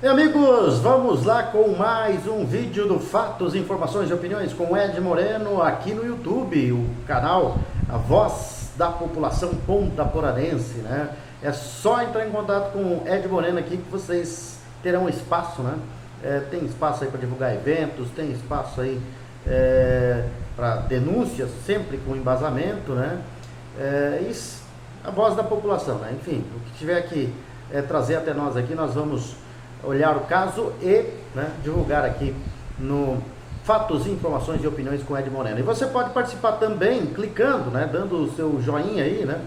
E amigos, vamos lá com mais um vídeo do Fatos, Informações e Opiniões com Ed Moreno aqui no YouTube, o canal A Voz da População Pontaporanense, né? É só entrar em contato com o Ed Moreno aqui que vocês terão espaço, né? Tem espaço aí para divulgar eventos, tem espaço aí para denúncias, sempre com embasamento, né? Isso, a voz da população, né? Enfim, o que tiver que trazer até nós aqui, nós vamos olhar o caso e, né, divulgar aqui no Fatos, Informações e Opiniões com Ed Moreno. E você pode participar também clicando, né, dando o seu joinha aí, né,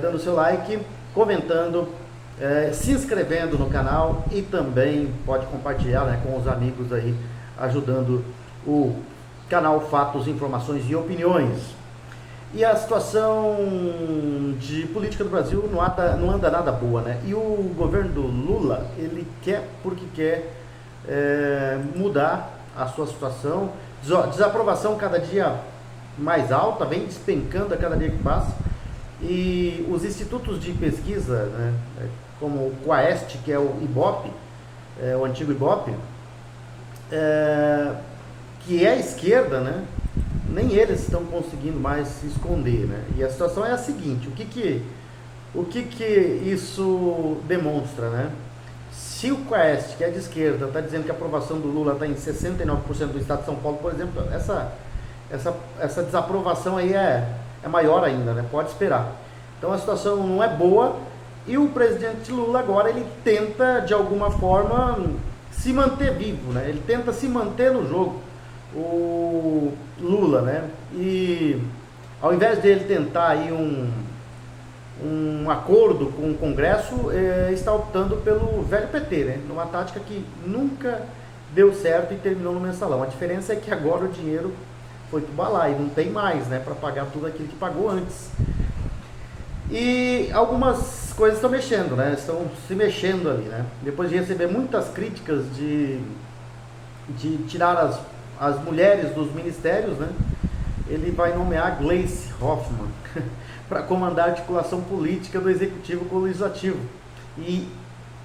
dando o seu like, comentando, se inscrevendo no canal e também pode compartilhar, né, com os amigos aí, ajudando o canal Fatos, Informações e Opiniões. E a situação de política do Brasil não anda nada boa, né? E o governo do Lula, ele quer porque quer mudar a sua situação. Desaprovação cada dia mais alta, vem despencando a cada dia que passa. E os institutos de pesquisa, né, como o Quaest, que é o Ibope, o antigo Ibope, que é a esquerda, né? Nem eles estão conseguindo mais se esconder, né? E a situação é a seguinte: o que isso demonstra, né? Se o Quaest, que é de esquerda, está dizendo que a aprovação do Lula está em 69% do estado de São Paulo, por exemplo, essa desaprovação aí é maior ainda, né? Pode esperar. Então a situação não é boa e o presidente Lula agora ele tenta de alguma forma se manter vivo, né? Ele tenta se manter no jogo, o Lula, né? E ao invés dele tentar aí um acordo com o Congresso, está optando pelo velho PT, né? Numa tática que nunca deu certo e terminou no mensalão. A diferença é que agora o dinheiro foi pro balaio, não tem mais, né, para pagar tudo aquilo que pagou antes. E algumas coisas estão mexendo, né? Estão se mexendo ali, né? Depois de receber muitas críticas de tirar as mulheres dos ministérios, né? Ele vai nomear Gleisi Hoffmann para comandar a articulação política do executivo com o legislativo. E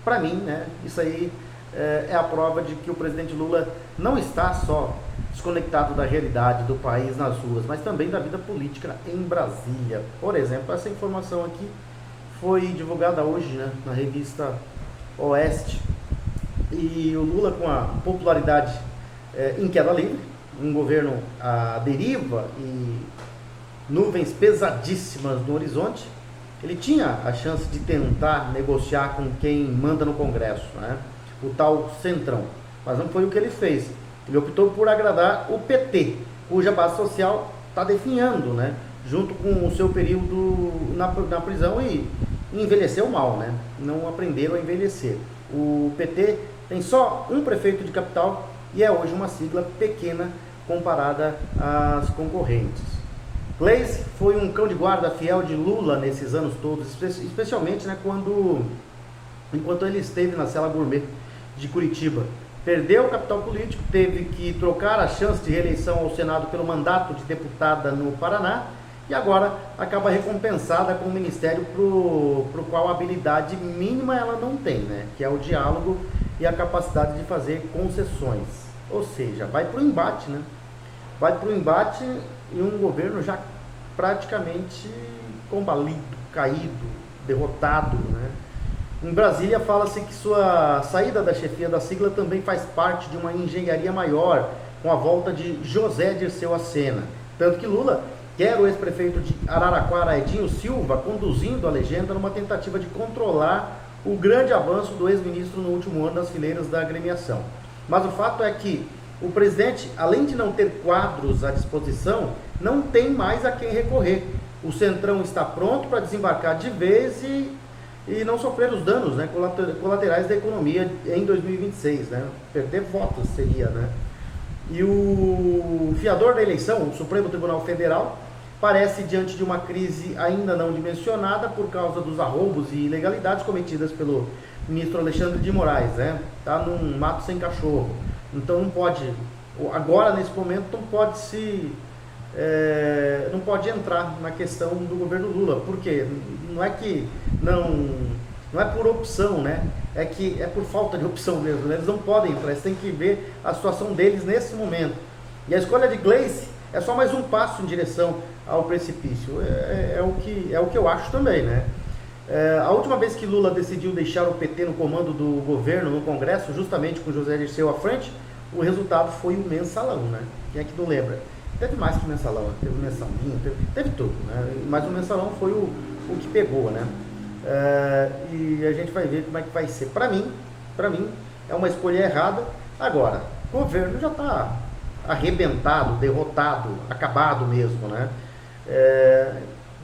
para mim, né, isso aí é a prova de que o presidente Lula não está só desconectado da realidade do país nas ruas, mas também da vida política em Brasília. Por exemplo, essa informação aqui foi divulgada hoje, né, na revista Oeste, e o Lula, com a popularidade em queda livre, um governo à deriva e nuvens pesadíssimas no horizonte, ele tinha a chance de tentar negociar com quem manda no Congresso, né? O tal Centrão, mas não foi o que ele fez. Ele optou por agradar o PT, cuja base social está definhando, né, junto com o seu período na prisão, e envelheceu mal, né? Não aprenderam a envelhecer. O PT tem só um prefeito de capital e é hoje uma sigla pequena comparada às concorrentes. Gleisi foi um cão de guarda fiel de Lula nesses anos todos, especialmente, né, enquanto ele esteve na cela gourmet de Curitiba. Perdeu o capital político, teve que trocar a chance de reeleição ao Senado pelo mandato de deputada no Paraná e agora acaba recompensada com um ministério pro qual a habilidade mínima ela não tem, né, que é o diálogo e a capacidade de fazer concessões. Ou seja, vai para o embate, né? Vai para o embate e um governo já praticamente combalido, caído, derrotado, né? Em Brasília fala-se que sua saída da chefia da sigla também faz parte de uma engenharia maior, com a volta de José Dirceu à cena. Tanto que Lula quer o ex-prefeito de Araraquara, Edinho Silva, conduzindo a legenda numa tentativa de controlar o grande avanço do ex-ministro no último ano das fileiras da agremiação. Mas o fato é que o presidente, além de não ter quadros à disposição, não tem mais a quem recorrer. O Centrão está pronto para desembarcar de vez e não sofrer os danos, né, colaterais da economia em 2026. Né? Perder votos seria, né? E o fiador da eleição, o Supremo Tribunal Federal, parece diante de uma crise ainda não dimensionada por causa dos arroubos e ilegalidades cometidas pelo ministro Alexandre de Moraes, né? Tá num mato sem cachorro. Então não pode, agora nesse momento não pode entrar na questão do governo Lula. Por quê? Não é que não não é por opção, né? É que é por falta de opção mesmo, né? Eles não podem entrar, eles têm que ver a situação deles nesse momento. E a escolha de Gleice é só mais um passo em direção ao precipício. É o que eu acho também, né? A última vez que Lula decidiu deixar o PT no comando do governo, no Congresso, justamente com José Dirceu à frente, o resultado foi o mensalão, né? Quem é que não lembra? Teve mais que mensalão, né? Teve o mensalzinho, teve tudo, né? Mas o mensalão foi o que pegou, né? E a gente vai ver como é que vai ser. Para mim, é uma escolha errada. Agora, o governo já está arrebentado, derrotado, acabado mesmo, né?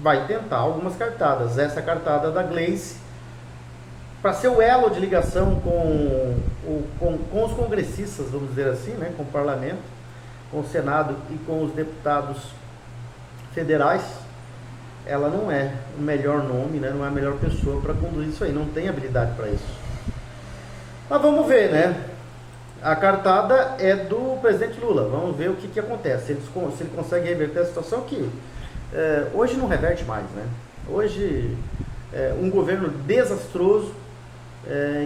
Vai tentar algumas cartadas. Essa cartada da Gleice, para ser o elo de ligação com os congressistas, vamos dizer assim, né? Com o parlamento, com o Senado e com os deputados federais, ela não é o melhor nome, né? Não é a melhor pessoa para conduzir isso aí, não tem habilidade para isso. Mas vamos ver, né? A cartada é do presidente Lula, vamos ver o que acontece, se ele consegue reverter a situação que hoje não reverte mais, né? Hoje um governo desastroso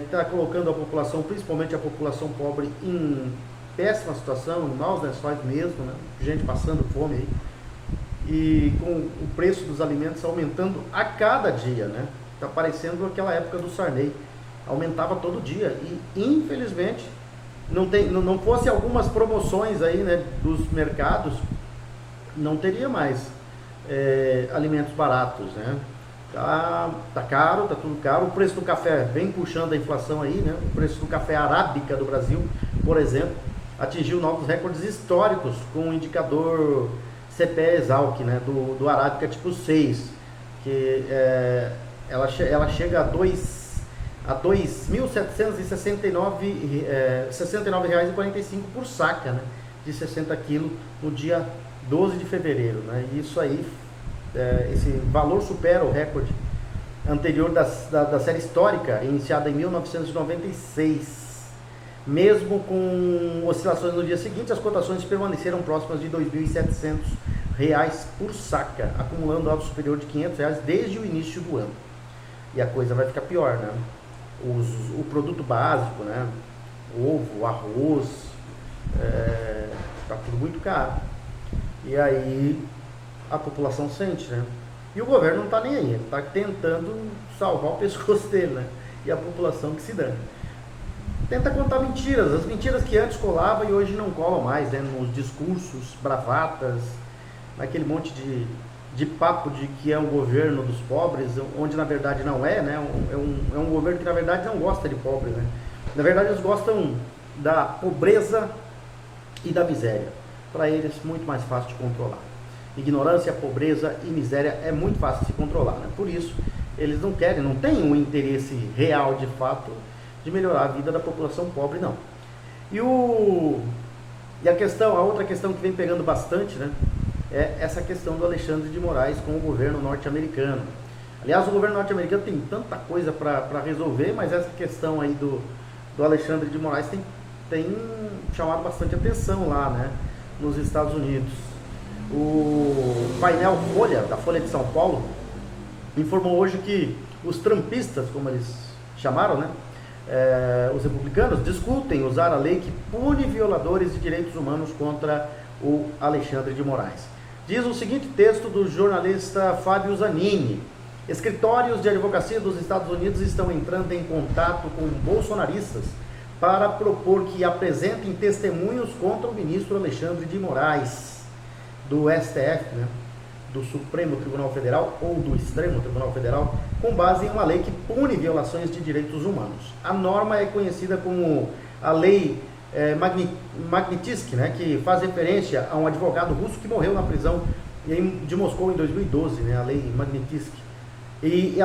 está colocando a população, principalmente a população pobre, em péssima situação, em maus lençóis mesmo, né? Gente passando fome aí. E com o preço dos alimentos aumentando a cada dia, né? Tá parecendo aquela época do Sarney, aumentava todo dia e infelizmente não fosse algumas promoções aí, né, dos mercados, não teria mais alimentos baratos, né? Tá caro, tá tudo caro. O preço do café vem puxando a inflação aí, né? O preço do café arábica do Brasil, por exemplo, atingiu novos recordes históricos com o indicador CPE-Exalc, né, do Arábica tipo 6, que ela chega a R$ 2.769,45 por saca, né, de 60 quilos no dia 12 de fevereiro. Né, e isso aí, esse valor supera o recorde anterior da série histórica, iniciada em 1996. Mesmo com oscilações no dia seguinte, as cotações permaneceram próximas de R$ 2.700 por saca, acumulando algo superior de R$ 500 desde o início do ano. E a coisa vai ficar pior, né? O produto básico, né? Ovo, arroz, tá tudo muito caro. E aí a população sente, né? E o governo não tá nem aí, ele tá tentando salvar o pescoço dele, né? E a população que se dane. Tenta contar mentiras, as mentiras que antes colavam e hoje não colam mais, né? Nos discursos, bravatas, naquele monte de papo de que é um governo dos pobres, onde na verdade não é, né? É um governo que na verdade não gosta de pobres, né? Na verdade eles gostam da pobreza e da miséria. Para eles muito mais fácil de controlar. Ignorância, pobreza e miséria é muito fácil de se controlar, né? Por isso eles não querem, não têm um interesse real de fato de melhorar a vida da população pobre, não. E a outra questão que vem pegando bastante, né, é essa questão do Alexandre de Moraes com o governo norte-americano. Aliás, o governo norte-americano tem tanta coisa para resolver, mas essa questão aí do Alexandre de Moraes tem chamado bastante atenção lá, né, nos Estados Unidos. O painel da Folha de São Paulo, informou hoje que os trumpistas, como eles chamaram, né, os republicanos, discutem usar a lei que pune violadores de direitos humanos contra o Alexandre de Moraes. Diz o seguinte texto do jornalista Fábio Zanini: escritórios de advocacia dos Estados Unidos estão entrando em contato com bolsonaristas para propor que apresentem testemunhos contra o ministro Alexandre de Moraes, do STF, né, do Supremo Tribunal Federal ou do Extremo Tribunal Federal, com base em uma lei que pune violações de direitos humanos. A norma é conhecida como a lei Magnitsky, né, que faz referência a um advogado russo que morreu na prisão de Moscou em 2012, né, a lei Magnitsky. E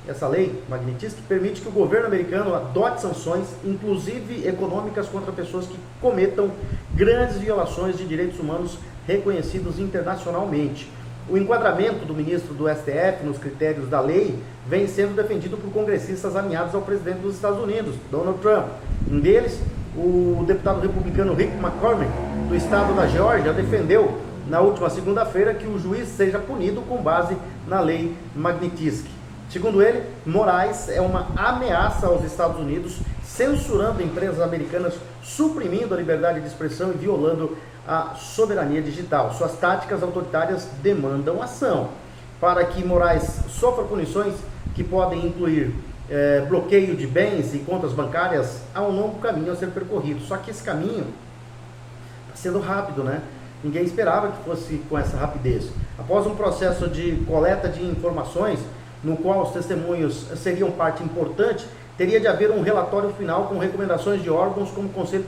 essa lei Magnitsky permite que o governo americano adote sanções, inclusive econômicas, contra pessoas que cometam grandes violações de direitos humanos reconhecidos internacionalmente. O enquadramento do ministro do STF nos critérios da lei vem sendo defendido por congressistas alinhados ao presidente dos Estados Unidos, Donald Trump. Um deles, o deputado republicano Rick McCormick, do estado da Geórgia, defendeu na última segunda-feira que o juiz seja punido com base na lei Magnitsky. Segundo ele, Moraes é uma ameaça aos Estados Unidos, censurando empresas americanas, suprimindo a liberdade de expressão e violando a soberania digital. Suas táticas autoritárias demandam ação. Para que Moraes sofra punições que podem incluir bloqueio de bens e contas bancárias, há um longo caminho a ser percorrido. Só que esse caminho está sendo rápido, né? Ninguém esperava que fosse com essa rapidez. Após um processo de coleta de informações, no qual os testemunhos seriam parte importante, teria de haver um relatório final com recomendações de órgãos como o Conselho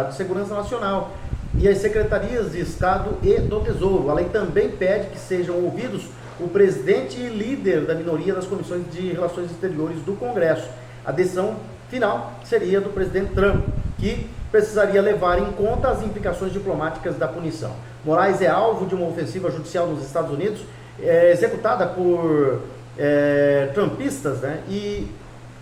de Segurança Nacional e as Secretarias de Estado e do Tesouro. A lei também pede que sejam ouvidos o presidente e líder da minoria das comissões de relações exteriores do Congresso. A decisão final seria do presidente Trump, que precisaria levar em conta as implicações diplomáticas da punição. Moraes é alvo de uma ofensiva judicial nos Estados Unidos, executada por trumpistas, né? E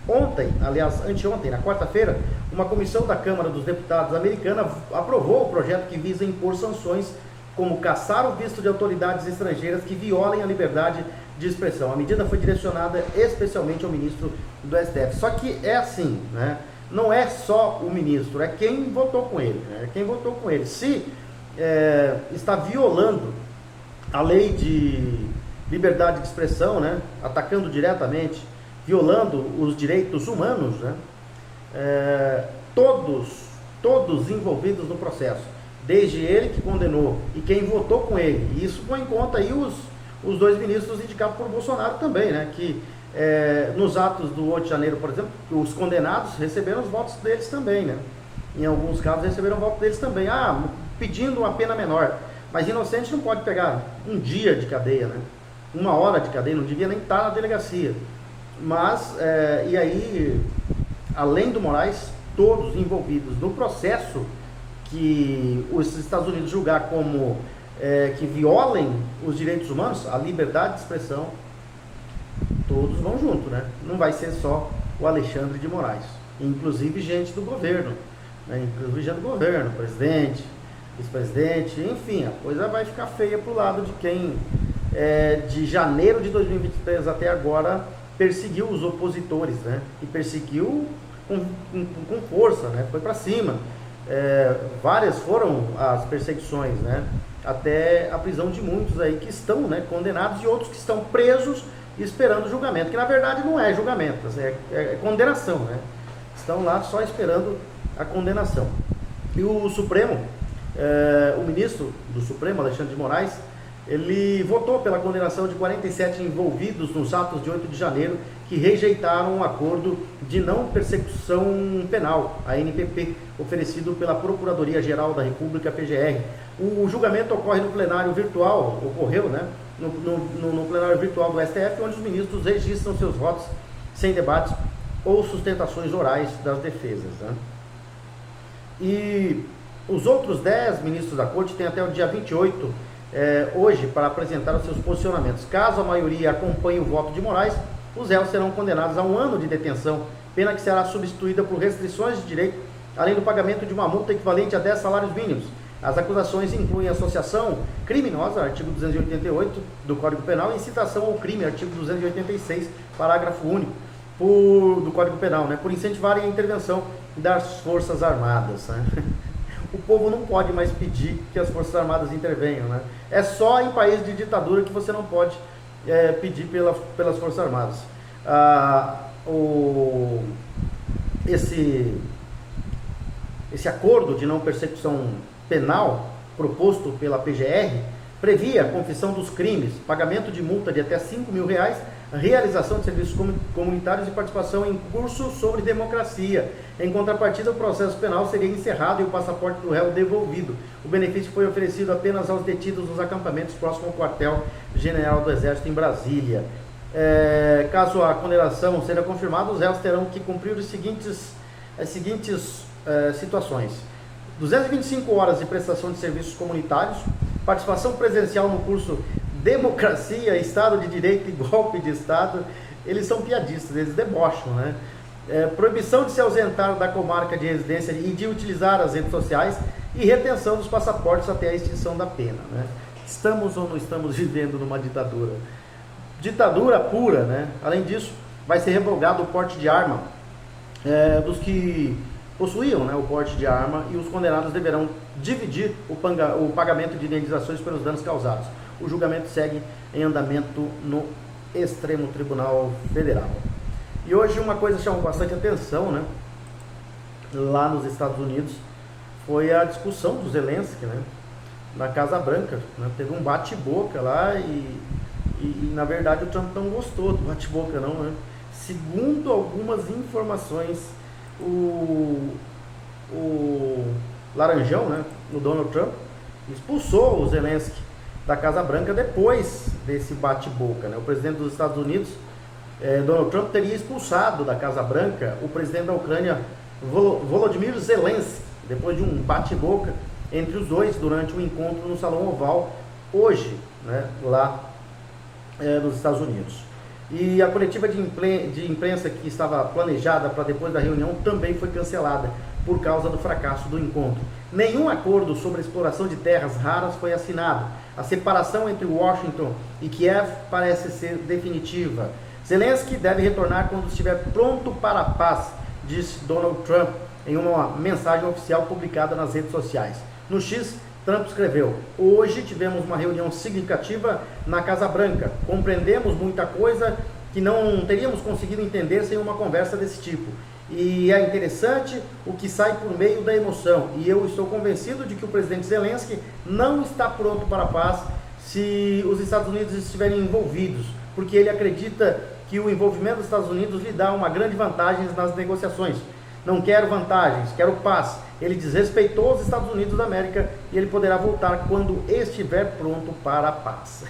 ontem, aliás, anteontem, na quarta-feira, uma comissão da Câmara dos Deputados americana aprovou o projeto que visa impor sanções como caçar o visto de autoridades estrangeiras que violem a liberdade de expressão. A medida foi direcionada especialmente ao ministro do STF. Só que é assim, né? Não é só o ministro, é quem votou com ele, né? É quem votou com ele. Se está violando a lei de liberdade de expressão, né? Atacando diretamente, violando os direitos humanos, né? Todos envolvidos no processo, desde ele que condenou e quem votou com ele. E isso põe em conta aí os dois ministros indicados por Bolsonaro também, né? Que nos atos do 8 de janeiro, por exemplo, os condenados receberam os votos deles também, né? Em alguns casos receberam o voto deles também, pedindo uma pena menor. Mas inocente não pode pegar um dia de cadeia, né? 1 hora de cadeia, não devia nem estar na delegacia. Mas, e aí, além do Moraes, todos envolvidos no processo que os Estados Unidos julgar como que violem os direitos humanos, a liberdade de expressão, todos vão junto, né? Não vai ser só o Alexandre de Moraes, inclusive gente do governo, né? Inclusive gente do governo, presidente, vice-presidente, enfim, a coisa vai ficar feia pro lado de quem de janeiro de 2023 até agora perseguiu os opositores, né? E perseguiu com força, né? Foi para cima. Várias foram as perseguições, né? Até a prisão de muitos aí que estão, né, condenados, e outros que estão presos esperando julgamento, que na verdade não é julgamento, é condenação, né? Estão lá só esperando a condenação. E o Supremo, o ministro do Supremo, Alexandre de Moraes, ele votou pela condenação de 47 envolvidos nos atos de 8 de janeiro que rejeitaram um acordo de não persecução penal, a NPP, oferecido pela Procuradoria-Geral da República, PGR. O julgamento ocorre no plenário virtual, ocorreu, né? No plenário virtual do STF, onde os ministros registram seus votos sem debates ou sustentações orais das defesas, né? E os outros 10 ministros da Corte têm até o dia 28, hoje, para apresentar os seus posicionamentos. Caso a maioria acompanhe o voto de Moraes, os réus serão condenados a 1 ano de detenção, pena que será substituída por restrições de direito, além do pagamento de uma multa equivalente a 10 salários mínimos. As acusações incluem associação criminosa, artigo 288 do Código Penal, e incitação ao crime, artigo 286, parágrafo único do Código Penal, né, por incentivarem a intervenção das Forças Armadas, né? O povo não pode mais pedir que as Forças Armadas intervenham, né? É só em país de ditadura que você não pode pedir pelas Forças Armadas. Esse acordo de não persecução penal proposto pela PGR previa a confissão dos crimes, pagamento de multa de até R$5.000, realização de serviços comunitários e participação em cursos sobre democracia. Em contrapartida, o processo penal seria encerrado e o passaporte do réu devolvido. O benefício foi oferecido apenas aos detidos nos acampamentos próximos ao quartel-general do Exército em Brasília. Caso a condenação seja confirmada, os réus terão que cumprir as seguintes situações: 225 horas de prestação de serviços comunitários, participação presencial no curso Democracia, Estado de Direito e Golpe de Estado. Eles são piadistas, eles debocham, né? Proibição de se ausentar da comarca de residência e de utilizar as redes sociais, e retenção dos passaportes até a extinção da pena, né? Estamos ou não estamos vivendo numa ditadura? ditadura pura, né? Além disso, vai ser revogado o porte de arma dos que possuíam, né, o porte de arma, e os condenados deverão dividir o pagamento de indenizações pelos danos causados. O julgamento segue em andamento no Extremo Tribunal Federal. E hoje uma coisa chamou bastante atenção, né, lá nos Estados Unidos, foi a discussão do Zelensky, né, na Casa Branca, né? Teve um bate-boca lá e na verdade o Trump não gostou do bate-boca não, né? Segundo algumas informações, o Laranjão, né, o Donald Trump, expulsou o Zelensky da Casa Branca depois desse bate-boca, né? O presidente dos Estados Unidos, Donald Trump, teria expulsado da Casa Branca o presidente da Ucrânia, Volodymyr Zelensky, depois de um bate-boca entre os dois durante um encontro no Salão Oval hoje, né, lá nos Estados Unidos. E a coletiva de imprensa que estava planejada para depois da reunião também foi cancelada por causa do fracasso do encontro. Nenhum acordo sobre a exploração de terras raras foi assinado. A separação entre Washington e Kiev parece ser definitiva. Zelensky deve retornar quando estiver pronto para a paz, disse Donald Trump em uma mensagem oficial publicada nas redes sociais. No X, Trump escreveu: hoje tivemos uma reunião significativa na Casa Branca. Compreendemos muita coisa que não teríamos conseguido entender sem uma conversa desse tipo. E é interessante o que sai por meio da emoção. E eu estou convencido de que o presidente Zelensky não está pronto para a paz se os Estados Unidos estiverem envolvidos, porque ele acredita que o envolvimento dos Estados Unidos lhe dá uma grande vantagem nas negociações. Não quero vantagens, quero paz. Ele desrespeitou os Estados Unidos da América e ele poderá voltar quando estiver pronto para a paz.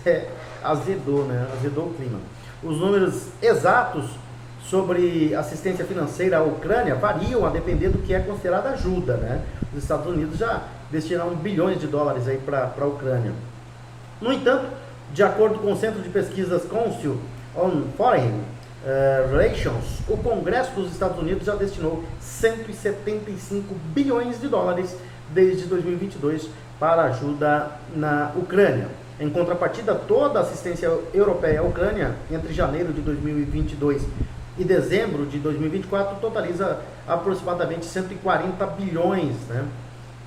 Azedou, né? Azedou o clima. Os números exatos sobre assistência financeira à Ucrânia variam a depender do que é considerado ajuda, né? Os Estados Unidos já destinaram bilhões de dólares aí para a Ucrânia. No entanto, de acordo com o Centro de Pesquisas Council on Foreign Relations, o Congresso dos Estados Unidos já destinou 175 bilhões de dólares desde 2022 para ajuda na Ucrânia. Em contrapartida, toda a assistência europeia à Ucrânia entre janeiro de 2022 e dezembro de 2024 totaliza aproximadamente 140 bilhões, né?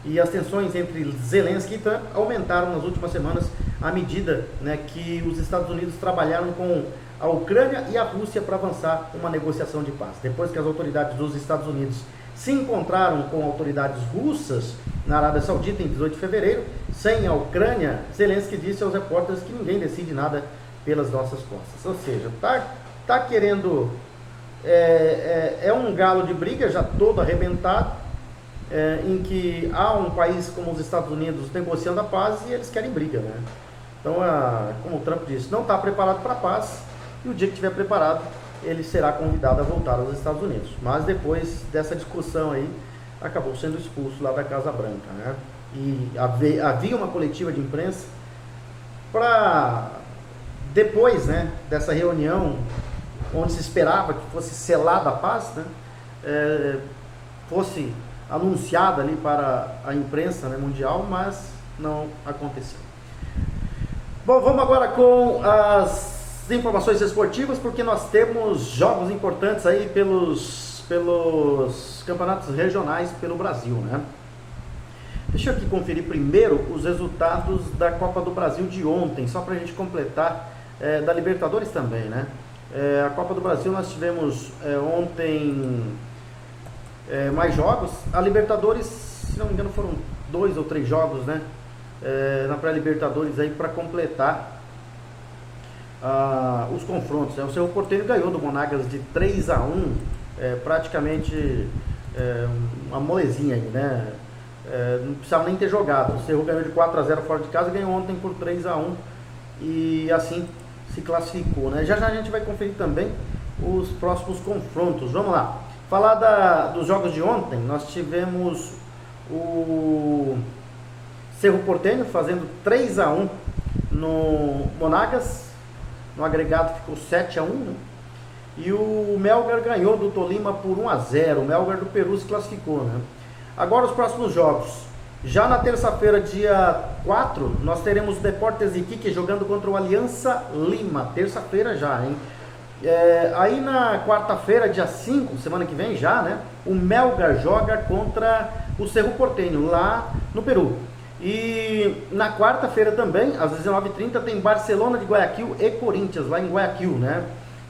E as tensões entre Zelensky e Trump aumentaram nas últimas semanas à medida, né, que os Estados Unidos trabalharam com a Ucrânia e a Rússia para avançar uma negociação de paz. Depois que as autoridades dos Estados Unidos se encontraram com autoridades russas na Arábia Saudita em 18 de fevereiro, sem a Ucrânia, Zelensky disse aos repórteres que ninguém decide nada pelas nossas costas. Ou seja, tá querendo... É um galo de briga já todo arrebentado, em que há um país como os Estados Unidos negociando a paz e eles querem briga, né? Então, como o Trump disse, não está preparado para a paz, e o dia que estiver preparado, ele será convidado a voltar aos Estados Unidos. Mas depois dessa discussão aí, acabou sendo expulso lá da Casa Branca, né? E havia uma coletiva de imprensa para depois, né, dessa reunião onde se esperava que fosse selada a paz, né, fosse anunciada ali para a imprensa, né, mundial, mas não aconteceu. Bom, vamos agora com as informações esportivas, porque nós temos jogos importantes aí pelos campeonatos regionais pelo Brasil, né? Deixa eu aqui conferir primeiro os resultados da Copa do Brasil de ontem, só para a gente completar, da Libertadores também, né? A Copa do Brasil nós tivemos ontem mais jogos. A Libertadores, se não me engano, foram 2 ou 3 jogos, né? Na pré-Libertadores aí para completar os confrontos, né? O Cerro Porteño ganhou do Monagas de 3-1, praticamente uma molezinha aí, né? Não precisava nem ter jogado. O Cerro ganhou de 4-0 fora de casa e ganhou ontem por 3-1 e assim se classificou, né? Já a gente vai conferir também os próximos confrontos. Vamos lá, falar dos jogos de ontem. Nós tivemos o Cerro Porteño fazendo 3-1 no Monagas, no agregado ficou 7-1, né? E o Melgar ganhou do Tolima por 1-0. O Melgar do Peru se classificou, né? Agora os próximos jogos. Já na terça-feira, dia 4, nós teremos o Deportes Iquique jogando contra o Aliança Lima. Terça-feira já, hein? Aí na quarta-feira, dia 5, semana que vem já, né? O Melgar joga contra o Cerro Porteño, lá no Peru. E na quarta-feira também, às 19h30, tem Barcelona de Guayaquil e Corinthians, lá em Guayaquil, né?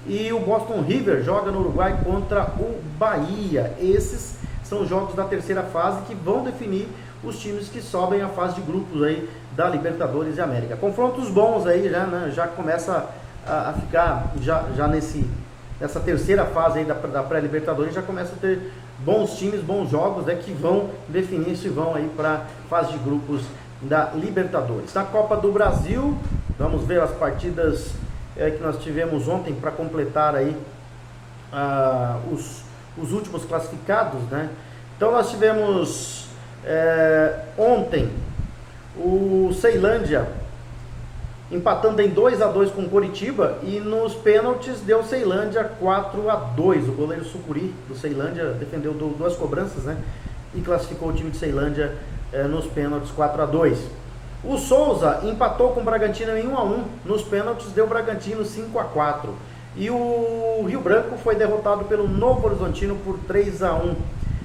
E o Boston River joga no Uruguai contra o Bahia. Esses são os jogos da terceira fase que vão definir os times que sobem a fase de grupos aí da Libertadores e América. Confrontos bons aí, já, né? Já começa a ficar, já nessa terceira fase aí da pré-Libertadores, já começa a ter bons times, bons jogos, né, que vão definir se vão aí para fase de grupos da Libertadores. Na Copa do Brasil, vamos ver as partidas que nós tivemos ontem para completar aí os últimos classificados, né? Então nós tivemos ontem o Ceilândia empatando em 2-2 com o Coritiba, e nos pênaltis deu Ceilândia 4-2. O goleiro Sucuri do Ceilândia defendeu duas cobranças, né, e classificou o time de Ceilândia nos pênaltis 4-2. O Souza empatou com o Bragantino em 1-1. Nos pênaltis deu Bragantino 5-4. E o Rio Branco foi derrotado pelo Novo Horizontino por 3-1.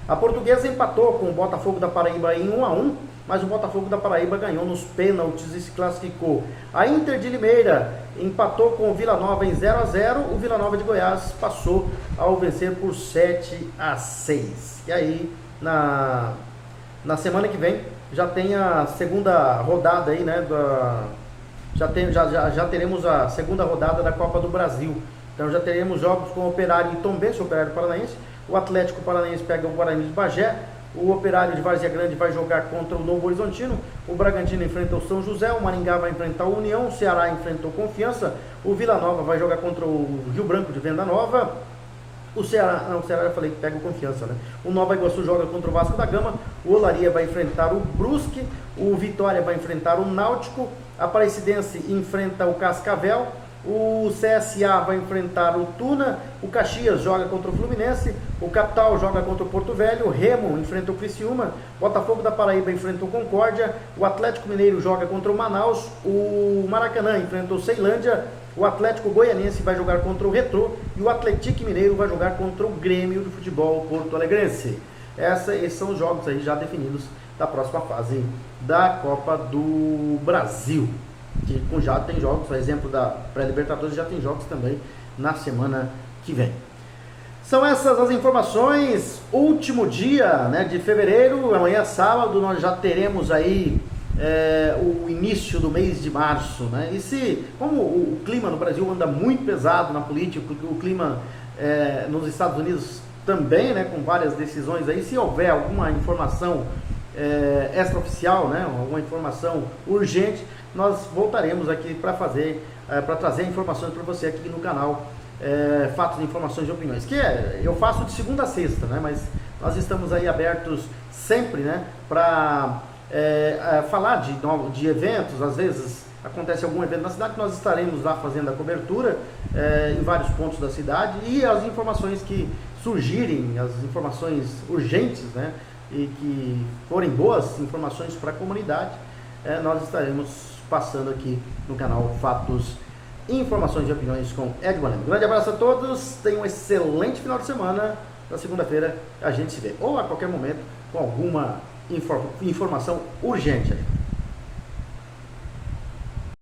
A Portuguesa empatou com o Botafogo da Paraíba em 1-1, mas o Botafogo da Paraíba ganhou nos pênaltis e se classificou. A Inter de Limeira empatou com o Vila Nova em 0-0. O Vila Nova de Goiás passou ao vencer por 7-6. E aí, na semana que vem, já tem a segunda rodada aí, né? Já teremos a segunda rodada da Copa do Brasil. Então já teremos jogos com o Operário e Tombense, o Operário Paranaense. O Atlético Paranaense pega o Guarani de Bagé. O Operário de Várzea Grande vai jogar contra o Novo Horizontino. O Bragantino enfrenta o São José. O Maringá vai enfrentar o União. O Ceará enfrenta o Confiança. O Vila Nova vai jogar contra o Rio Branco de Venda Nova. O Ceará eu falei que pega o Confiança, né? O Nova Iguaçu joga contra o Vasco da Gama. O Olaria vai enfrentar o Brusque. O Vitória vai enfrentar o Náutico. A Aparecidense enfrenta o Cascavel. O CSA vai enfrentar o Tuna. O Caxias joga contra o Fluminense. O Capital joga contra o Porto Velho. O Remo enfrenta o Criciúma. Botafogo da Paraíba enfrenta o Concórdia. O Atlético Mineiro joga contra o Manaus. O Maracanã enfrenta o Ceilândia. O Atlético Goianiense vai jogar contra o Retrô. E o Atlético Mineiro vai jogar contra o Grêmio do Futebol Porto Alegrense. Esses são os jogos aí já definidos da próxima fase da Copa do Brasil. Que já tem jogos, por exemplo, da pré-Libertadores, já tem jogos também na semana que vem. São essas as informações. Último dia, né, de fevereiro, amanhã sábado, nós já teremos aí o início do mês de março, né? E como o clima no Brasil anda muito pesado na política, porque o clima nos Estados Unidos também, né, com várias decisões aí, se houver alguma informação extraoficial, né, alguma informação urgente, nós voltaremos aqui para trazer informações para você aqui no canal Fatos, Informações e Opiniões, que eu faço de segunda a sexta, né, mas nós estamos aí abertos sempre, né, para falar de eventos. Às vezes acontece algum evento na cidade, nós estaremos lá fazendo a cobertura em vários pontos da cidade, e as informações que surgirem, as informações urgentes, né, e que forem boas informações para a comunidade, nós estaremos passando aqui no canal Fatos, Informações e Opiniões com Ed Bonelli. Grande abraço a todos, tenham um excelente final de semana. Na segunda-feira a gente se vê, ou a qualquer momento, com alguma informação urgente.